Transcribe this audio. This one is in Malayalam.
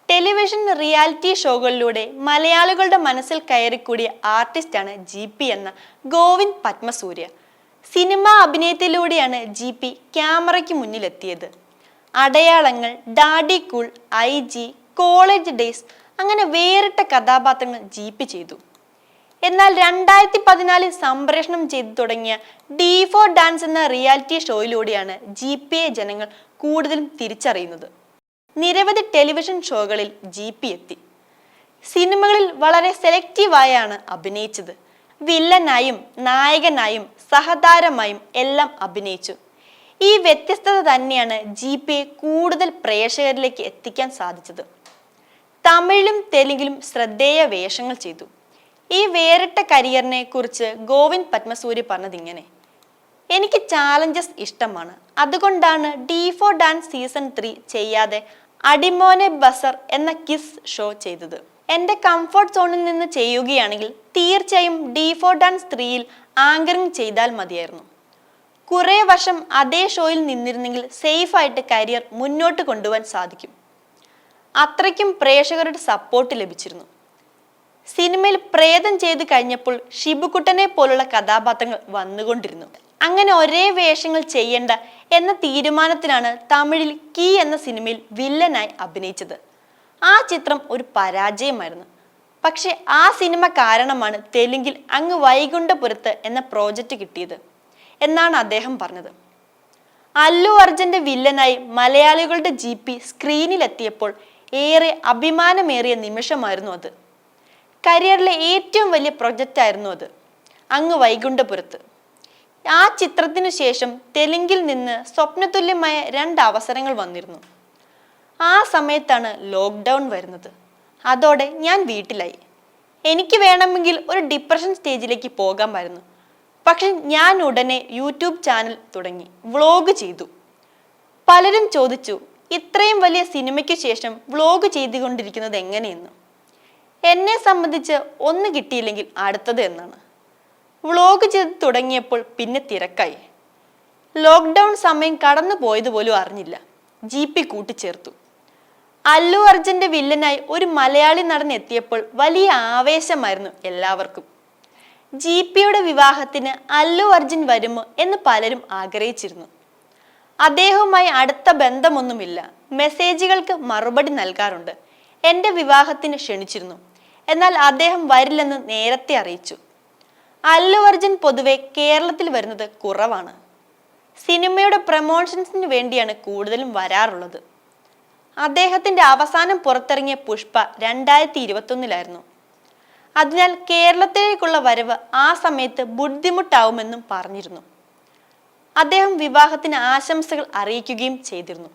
ടെലിവിഷൻ റിയാലിറ്റി ഷോകളിലൂടെ മലയാളികളുടെ മനസ്സിൽ കയറിക്കൂടിയ ആർട്ടിസ്റ്റാണ് GP എന്ന ഗോവിന്ദ് പത്മസൂര്യ. സിനിമാ അഭിനയത്തിലൂടെയാണ് GP ക്യാമറയ്ക്ക് മുന്നിലെത്തിയത്. അടയാളങ്ങൾ, daddy cool, IG, college days അങ്ങനെ വേറിട്ട കഥാപാത്രങ്ങൾ GP ചെയ്തു. എന്നാൽ 2014 സംപ്രേഷണം ചെയ്തു തുടങ്ങിയ D4 ഡാൻസ് എന്ന റിയാലിറ്റി ഷോയിലൂടെയാണ് GPയെ ജനങ്ങൾ കൂടുതലും തിരിച്ചറിയുന്നത്. നിരവധി ടെലിവിഷൻ ഷോകളിൽ GP എത്തി. സിനിമകളിൽ വളരെ സെലക്റ്റീവായാണ് അഭിനയിച്ചത്. വില്ലനായും നായകനായും സഹതാരമായും എല്ലാം അഭിനയിച്ചു. ഈ വ്യത്യസ്തത തന്നെയാണ് GPയെ കൂടുതൽ പ്രേക്ഷകരിലേക്ക് എത്തിക്കാൻ സാധിച്ചത്. തമിഴിലും തെലുങ്കിലും ശ്രദ്ധേയ വേഷങ്ങൾ ചെയ്തു. ഈ വേറിട്ട കരിയറിനെ കുറിച്ച് ഗോവിന്ദ് പത്മസൂര്യ പറഞ്ഞതിങ്ങനെ: എനിക്ക് ചാലഞ്ചസ് ഇഷ്ടമാണ്. അതുകൊണ്ടാണ് D4 ഡാൻസ് സീസൺ 3 ചെയ്യാതെ അടിമോനെ ബസർ എന്ന കിസ് ഷോ ചെയ്തത്. എൻ്റെ കംഫർട്ട് സോണിൽ നിന്ന് ചെയ്യുകയാണെങ്കിൽ തീർച്ചയായും D4 ഡാൻസ് 3യിൽ ആങ്കറിംഗ് ചെയ്താൽ മതിയായിരുന്നു. കുറേ വർഷം അതേ ഷോയിൽ നിന്നിരുന്നെങ്കിൽ സേഫായിട്ട് കരിയർ മുന്നോട്ട് കൊണ്ടുപോകാൻ സാധിക്കും. അത്രയ്ക്കും പ്രേക്ഷകരുടെ സപ്പോർട്ട് ലഭിച്ചിരുന്നു. സിനിമയിൽ പ്രേതം ചെയ്ത് കഴിഞ്ഞപ്പോൾ ഷിബുക്കുട്ടനെ പോലുള്ള കഥാപാത്രങ്ങൾ വന്നുകൊണ്ടിരുന്നു. അങ്ങനെ ഒരേ വേഷങ്ങൾ ചെയ്യണ്ട എന്ന തീരുമാനത്തിലാണ് തമിഴിൽ കീ എന്ന സിനിമയിൽ വില്ലനായി അഭിനയിച്ചത്. ആ ചിത്രം ഒരു പരാജയമായിരുന്നു. പക്ഷെ ആ സിനിമ കാരണമാണ് തെലുങ്കിൽ അങ്ങ് വൈകുണ്ഠപുരത്ത് എന്ന പ്രോജക്റ്റ് കിട്ടിയത് എന്നാണ് അദ്ദേഹം പറഞ്ഞത്. അല്ലു അർജുന്റെ വില്ലനായി മലയാളികളുടെ GP സ്ക്രീനിലെത്തിയപ്പോൾ ഏറെ അഭിമാനമേറിയ നിമിഷമായിരുന്നു അത്. കരിയറിലെ ഏറ്റവും വലിയ പ്രൊജക്റ്റായിരുന്നു അത്, അങ്ങ് വൈകുണ്ഠപുരത്ത്. ആ ചിത്രത്തിനു ശേഷം തെലുങ്കിൽ നിന്ന് സ്വപ്നതുല്യമായ 2 അവസരങ്ങൾ വന്നിരുന്നു. ആ സമയത്താണ് ലോക്ക്ഡൗൺ വരുന്നത്. അതോടെ ഞാൻ വീട്ടിലായി. എനിക്ക് വേണമെങ്കിൽ ഒരു ഡിപ്രഷൻ സ്റ്റേജിലേക്ക് പോകാമായിരുന്നു. പക്ഷെ ഞാൻ ഉടനെ യൂട്യൂബ് ചാനൽ തുടങ്ങി, വ്ളോഗ് ചെയ്തു. പലരും ചോദിച്ചു, ഇത്രയും വലിയ സിനിമയ്ക്ക് ശേഷം വ്ളോഗ് ചെയ്തുകൊണ്ടിരിക്കുന്നത് എങ്ങനെയെന്ന്. എന്നെ സംബന്ധിച്ച് ഒന്ന് കിട്ടിയില്ലെങ്കിൽ അടുത്തത് എന്നാണ്. വ്ളോഗ് ചെയ്ത് തുടങ്ങിയപ്പോൾ പിന്നെ തിരക്കായി. ലോക്ക്ഡൗൺ സമയം കടന്നു പോയതുപോലും അറിഞ്ഞില്ല. GP കൂട്ടിച്ചേർത്തു. അല്ലു അർജുന്റെ വില്ലനായി ഒരു മലയാളി നടൻ എത്തിയപ്പോൾ വലിയ ആവേശമായിരുന്നു എല്ലാവർക്കും. GPയുടെ വിവാഹത്തിന് അല്ലു അർജുൻ വരുമോ എന്ന് പലരും ആഗ്രഹിച്ചിരുന്നു. അദ്ദേഹവുമായി അടുത്ത ബന്ധമൊന്നുമില്ല. മെസ്സേജുകൾക്ക് മറുപടി നൽകാറുണ്ട്. എൻ്റെ വിവാഹത്തിന് ക്ഷണിച്ചിരുന്നു, എന്നാൽ അദ്ദേഹം വരില്ലെന്ന് നേരത്തെ അറിയിച്ചു. അല്ലു അർജുൻ പൊതുവെ കേരളത്തിൽ വരുന്നത് കുറവാണ്. സിനിമയുടെ പ്രമോഷൻസിന് വേണ്ടിയാണ് കൂടുതലും വരാറുള്ളത്. അദ്ദേഹത്തിന്റെ അവസാനം പുറത്തിറങ്ങിയ പുഷ്പ 2021 അതിനാൽ കേരളത്തിലേക്കുള്ള വരവ് ആ സമയത്ത് ബുദ്ധിമുട്ടാവുമെന്നും പറഞ്ഞിരുന്നു. അദ്ദേഹം വിവാഹത്തിന് ആശംസകൾ അറിയിക്കുകയും ചെയ്തിരുന്നു.